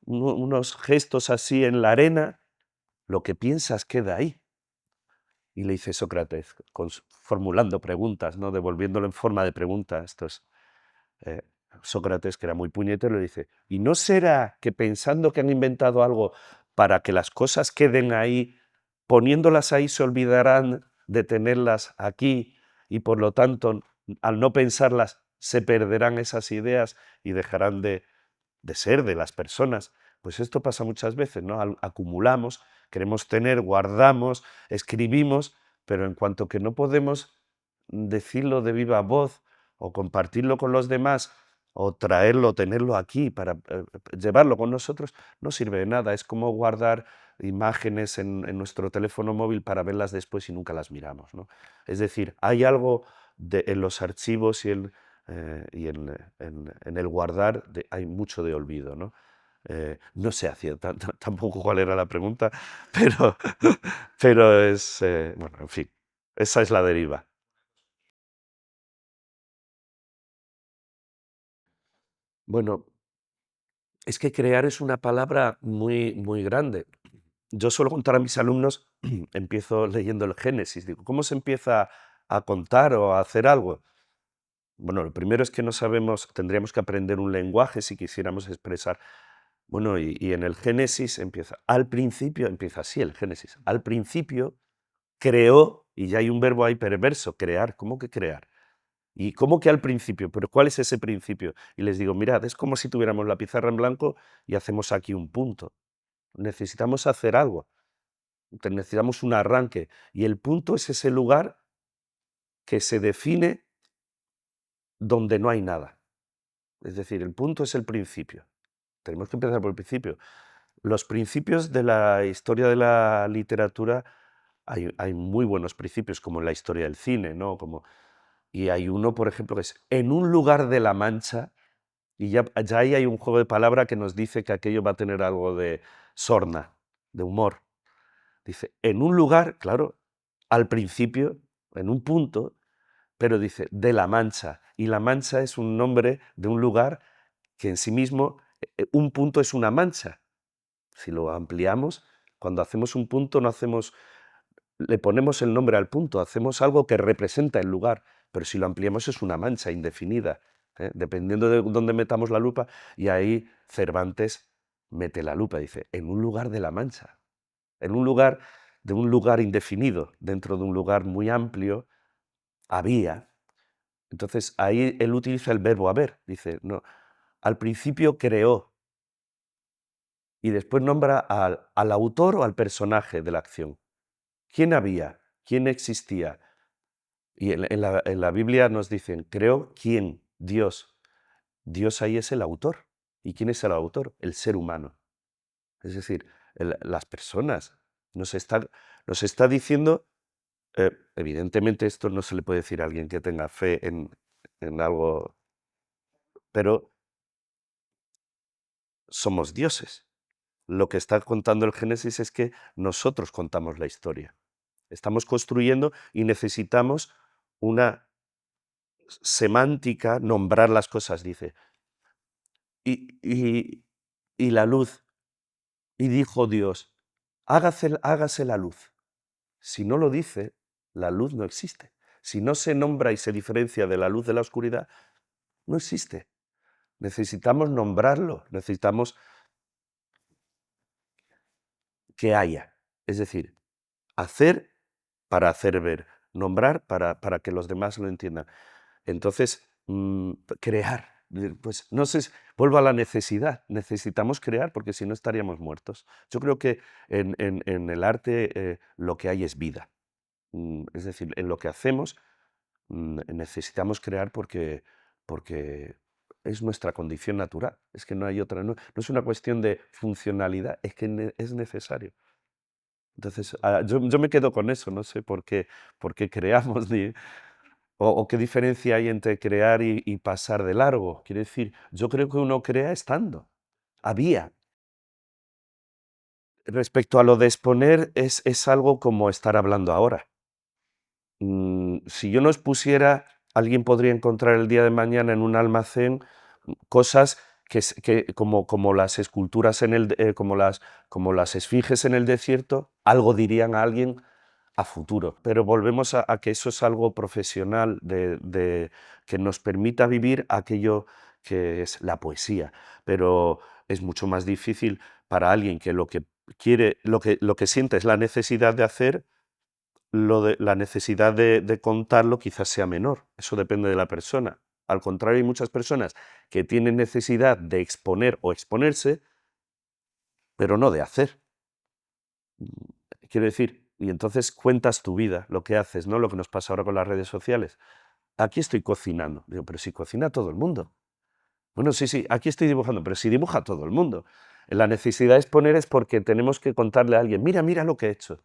[SPEAKER 1] unos gestos así en la arena, lo que piensas queda ahí. Y le dice Sócrates, formulando preguntas, ¿no? Devolviéndolo en forma de pregunta. Eh, Sócrates, que era muy puñetero, le dice, ¿y no será que pensando que han inventado algo para que las cosas queden ahí, poniéndolas ahí se olvidarán de tenerlas aquí y por lo tanto, al no pensarlas, se perderán esas ideas y dejarán de ser de las personas? Pues esto pasa muchas veces, ¿no? Acumulamos, queremos tener, guardamos, escribimos, pero en cuanto que no podemos decirlo de viva voz o compartirlo con los demás o traerlo, tenerlo aquí para llevarlo con nosotros, no sirve de nada. Es como guardar imágenes en nuestro teléfono móvil para verlas después y nunca las miramos, ¿no? Es decir, hay algo en los archivos y en el guardar, hay mucho de olvido, ¿no? No sé tampoco cuál era la pregunta, pero, pero es, bueno, en fin, esa es la deriva. Bueno, es que crear es una palabra muy, muy grande. Yo suelo contar a mis alumnos, empiezo leyendo el Génesis, digo, ¿cómo se empieza a contar o a hacer algo? Bueno, lo primero es que no sabemos, tendríamos que aprender un lenguaje si quisiéramos expresar. Bueno, y en el Génesis al principio, empieza así el Génesis, al principio creó, y ya hay un verbo ahí perverso, crear. ¿Cómo que crear? ¿Y cómo que al principio? ¿Pero cuál es ese principio? Y les digo, mirad, es como si tuviéramos la pizarra en blanco y hacemos aquí un punto. Necesitamos hacer algo, necesitamos un arranque. Y el punto es ese lugar que se define donde no hay nada. Es decir, el punto es el principio. Tenemos que empezar por el principio. Los principios de la historia de la literatura hay muy buenos principios, como en la historia del cine, ¿no? Y hay uno, por ejemplo, que es en un lugar de la Mancha, y ya ahí hay un juego de palabra que nos dice que aquello va a tener algo de sorna, de humor. Dice, en un lugar, claro, al principio, en un punto, pero dice, de la Mancha. Y la Mancha es un nombre de un lugar que en sí mismo, un punto es una mancha. Si lo ampliamos, cuando hacemos un punto no hacemos, le ponemos el nombre al punto, hacemos algo que representa el lugar, pero si lo ampliamos es una mancha indefinida, ¿eh? Dependiendo de dónde metamos la lupa, y ahí Cervantes mete la lupa, dice, en un lugar de la Mancha, en un lugar de un lugar indefinido, dentro de un lugar muy amplio, había. Entonces ahí él utiliza el verbo haber, dice, no, al principio creó, y después nombra al autor o al personaje de la acción. ¿Quién había? ¿Quién existía? Y en la Biblia nos dicen, creó quién, Dios. Dios ahí es el autor. ¿Y quién es el autor? El ser humano. Es decir, las personas. Nos está diciendo, evidentemente esto no se le puede decir a alguien que tenga fe en algo, pero somos dioses. Lo que está contando el Génesis es que nosotros contamos la historia. Estamos construyendo y necesitamos una semántica, nombrar las cosas, dice. Y, y- y la luz, y dijo Dios, hágase la luz. Si no lo dice, la luz no existe. Si no se nombra y se diferencia de la luz de la oscuridad, no existe. Necesitamos nombrarlo, necesitamos que haya. Es decir, hacer para hacer ver, nombrar para que los demás lo entiendan. Entonces, crear, pues no sé, vuelvo a la necesidad, necesitamos crear porque si no estaríamos muertos. Yo creo que en el arte lo que hay es vida. Es decir, en lo que hacemos necesitamos crear porque es nuestra condición natural, es que no hay otra, no es una cuestión de funcionalidad, es que es necesario. Entonces, yo me quedo con eso, no sé por qué creamos, o qué diferencia hay entre crear y pasar de largo. Quiere decir, yo creo que uno crea estando. Había. Respecto a lo de exponer, es algo como estar hablando ahora. Si yo no expusiera, alguien podría encontrar el día de mañana en un almacén cosas como las esculturas como las esfinges en el desierto, algo dirían a alguien a futuro. Pero volvemos a que eso es algo profesional que nos permita vivir aquello que es la poesía. Pero es mucho más difícil para alguien que lo que quiere, lo que siente es la necesidad de hacer, la necesidad de contarlo quizás sea menor. Eso depende de la persona. Al contrario, hay muchas personas que tienen necesidad de exponer o exponerse, pero no de hacer. Quiero decir, y entonces cuentas tu vida, lo que haces, ¿no? Lo que nos pasa ahora con las redes sociales. Aquí estoy cocinando. Digo, pero si cocina todo el mundo. Bueno, sí, sí, aquí estoy dibujando, pero si dibuja todo el mundo. La necesidad de exponer es porque tenemos que contarle a alguien, mira, mira lo que he hecho,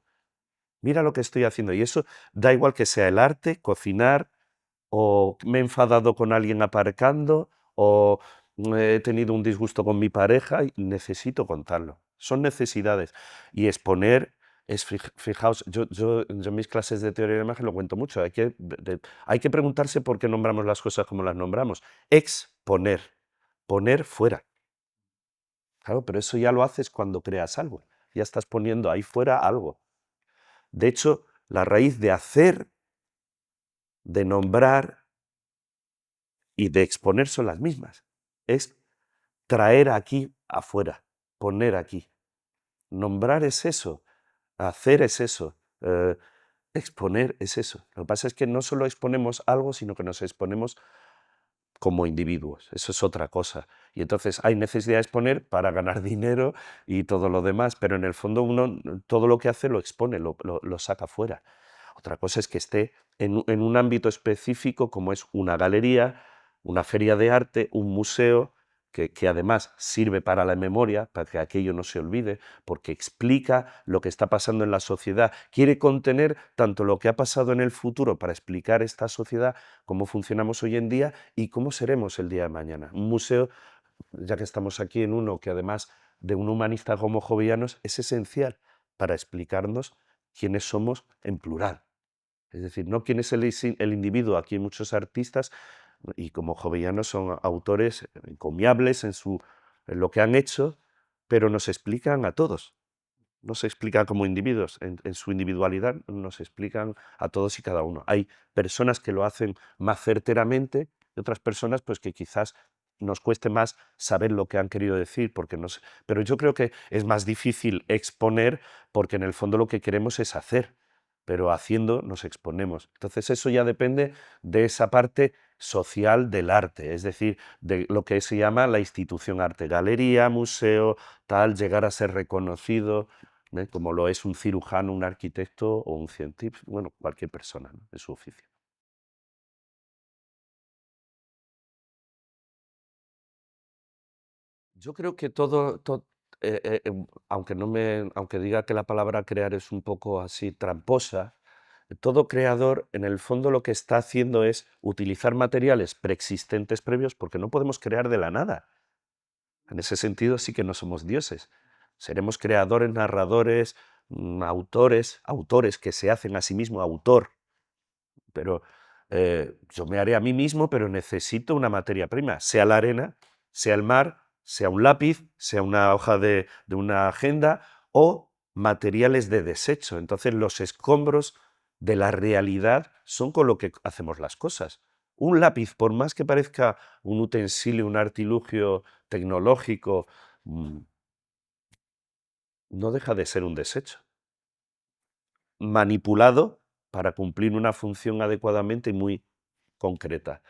[SPEAKER 1] mira lo que estoy haciendo. Y eso da igual que sea el arte, cocinar, o me he enfadado con alguien aparcando, o he tenido un disgusto con mi pareja y necesito contarlo. Son necesidades. Y exponer es, fijaos, yo en mis clases de teoría de la imagen lo cuento mucho. Hay que preguntarse por qué nombramos las cosas como las nombramos. Exponer, poner fuera. Claro, pero eso ya lo haces cuando creas algo. Ya estás poniendo ahí fuera algo. De hecho, la raíz de hacer, de nombrar y de exponer son las mismas. Es traer aquí afuera, poner aquí. Nombrar es eso, hacer es eso, exponer es eso. Lo que pasa es que no solo exponemos algo, sino que nos exponemos como individuos. Eso es otra cosa. Y entonces hay necesidad de exponer para ganar dinero y todo lo demás, pero en el fondo uno todo lo que hace lo expone, lo saca fuera. Otra cosa es que esté en un ámbito específico como es una galería, una feria de arte, un museo, que además sirve para la memoria, para que aquello no se olvide, porque explica lo que está pasando en la sociedad. Quiere contener tanto lo que ha pasado en el futuro para explicar esta sociedad, cómo funcionamos hoy en día y cómo seremos el día de mañana. Un museo, ya que estamos aquí en uno que además de un humanista como Jovellanos, es esencial para explicarnos quiénes somos en plural. Es decir, no quién es el individuo. Aquí hay muchos artistas y como Jovellanos son autores encomiables en lo que han hecho, pero nos explican a todos. No se explican como individuos, en su individualidad nos explican a todos y cada uno. Hay personas que lo hacen más certeramente y otras personas pues que quizás nos cueste más saber lo que han querido decir, porque no sé, pero yo creo que es más difícil exponer porque en el fondo lo que queremos es hacer, pero haciendo nos exponemos. Entonces eso ya depende de esa parte social del arte, es decir, de lo que se llama la institución arte, galería, museo, tal, llegar a ser reconocido, como lo es un cirujano, un arquitecto o un científico, bueno, cualquier persona, ¿no? En su oficio. Yo creo que aunque aunque diga que la palabra crear es un poco así tramposa, todo creador en el fondo lo que está haciendo es utilizar materiales preexistentes previos porque no podemos crear de la nada. En ese sentido sí que no somos dioses. Seremos creadores, narradores, autores que se hacen a sí mismo autor, pero yo me haré a mí mismo, pero necesito una materia prima, sea la arena, sea el mar, sea un lápiz, sea una hoja de una agenda o materiales de desecho. Entonces los escombros de la realidad son con lo que hacemos las cosas. Un lápiz, por más que parezca un utensilio, un artilugio tecnológico, mm, no deja de ser un desecho manipulado para cumplir una función adecuadamente y muy concreta.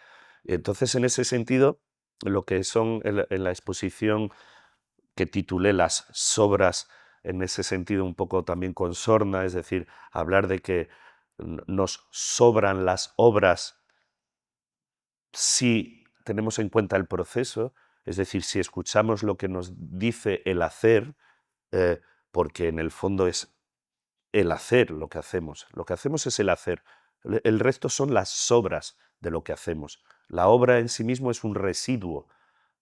[SPEAKER 1] Entonces, en ese sentido, lo que son en la exposición que titulé Las sobras, en ese sentido un poco también con sorna, es decir, hablar de que nos sobran las obras si tenemos en cuenta el proceso, es decir, si escuchamos lo que nos dice el hacer, eh, porque en el fondo es el hacer lo que hacemos. Lo que hacemos es el hacer. El resto son las sobras de lo que hacemos. La obra en sí mismo es un residuo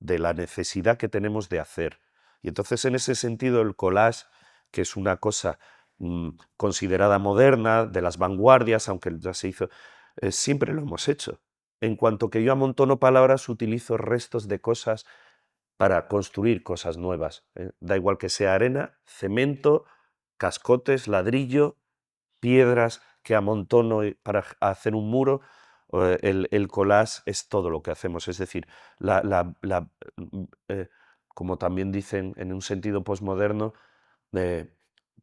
[SPEAKER 1] de la necesidad que tenemos de hacer. Y entonces, en ese sentido, el collage, que es una cosa considerada moderna, de las vanguardias, aunque ya se hizo, siempre lo hemos hecho. En cuanto que yo amontono palabras, utilizo restos de cosas para construir cosas nuevas. Da igual que sea arena, cemento, cascotes, ladrillo, piedras que amontono para hacer un muro. El collage es todo lo que hacemos, es decir, la, la- la, mm, eh, como también dicen en un sentido posmoderno, eh,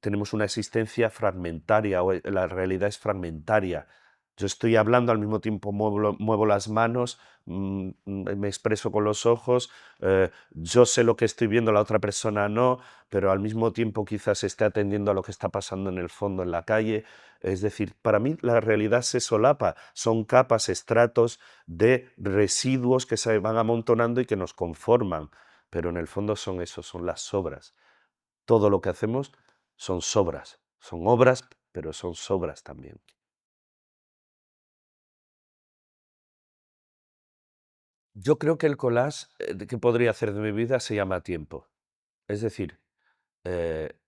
[SPEAKER 1] tenemos una existencia fragmentaria o la realidad es fragmentaria. Yo estoy hablando, al mismo tiempo muevo las manos, me expreso con los ojos, yo sé lo que estoy viendo, la otra persona no, pero al mismo tiempo quizás esté atendiendo a lo que está pasando en el fondo, en la calle. Es decir, para mí la realidad se solapa, son capas, estratos de residuos que se van amontonando y que nos conforman, pero en el fondo son eso, son las sobras. Todo lo que hacemos son sobras, son obras, pero son sobras también. Yo creo que el collage que podría hacer de mi vida se llama tiempo. Es decir, eh,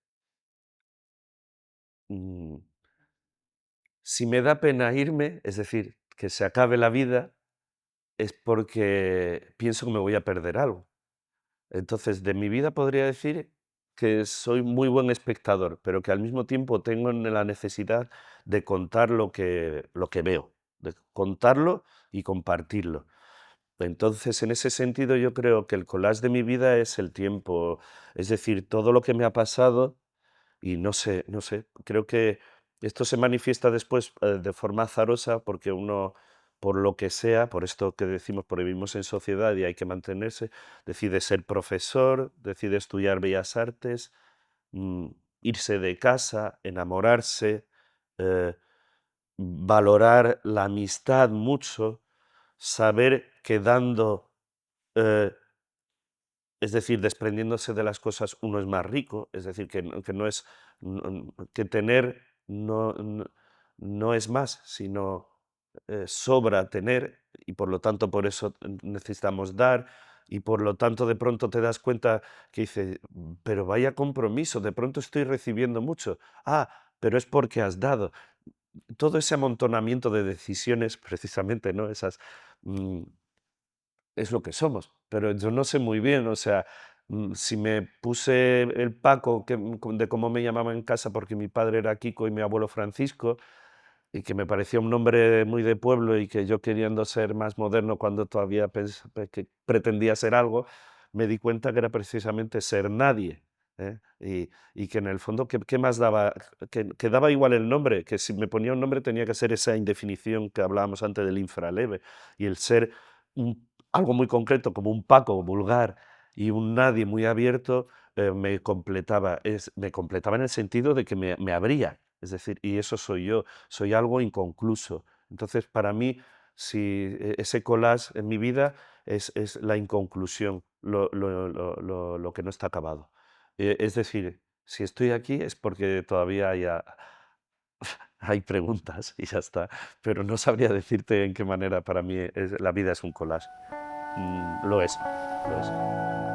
[SPEAKER 1] mm, si me da pena irme, es decir, que se acabe la vida, es porque pienso que me voy a perder algo. Entonces, de mi vida podría decir que soy muy buen espectador, pero que al mismo tiempo tengo la necesidad de contar lo que veo, de contarlo y compartirlo. Entonces, en ese sentido, yo creo que el collage de mi vida es el tiempo, es decir, todo lo que me ha pasado y no sé, creo que esto se manifiesta después de forma azarosa porque uno, por lo que sea, por esto que decimos, porque vivimos en sociedad y hay que mantenerse, decide ser profesor, decide estudiar bellas artes, mm, irse de casa, enamorarse, eh, valorar la amistad mucho, saber que dando eh, es decir, desprendiéndose de las cosas uno es más rico, es decir, que no es, que tener no es más, sino sobra tener y por lo tanto por eso necesitamos dar y por lo tanto de pronto te das cuenta que dices, pero vaya compromiso, de pronto estoy recibiendo mucho. Ah, pero es porque has dado. Todo ese amontonamiento de decisiones, precisamente, ¿no? Esas, mm, es lo que somos, pero yo no sé muy bien, o sea, si me puse el Paco de cómo me llamaban en casa porque mi padre era Kiko y mi abuelo Francisco, y que me parecía un nombre muy de pueblo y que yo queriendo ser más moderno cuando todavía que pretendía ser algo, me di cuenta que era precisamente ser nadie. ¿Eh? Y que en el fondo, ¿qué más daba? Que daba igual el nombre, que si me ponía un nombre tenía que ser esa indefinición que hablábamos antes del infraleve y el ser algo muy concreto como un Paco vulgar y un nadie muy abierto me completaba. Me completaba en el sentido de que me abría. Es decir, y eso soy yo, soy algo inconcluso. Entonces, para mí, si ese collage en mi vida es la inconclusión, lo que no está acabado. Es decir, si estoy aquí es porque todavía hay preguntas y ya está, pero no sabría decirte en qué manera para mí la vida es un collage. Lo es, lo es.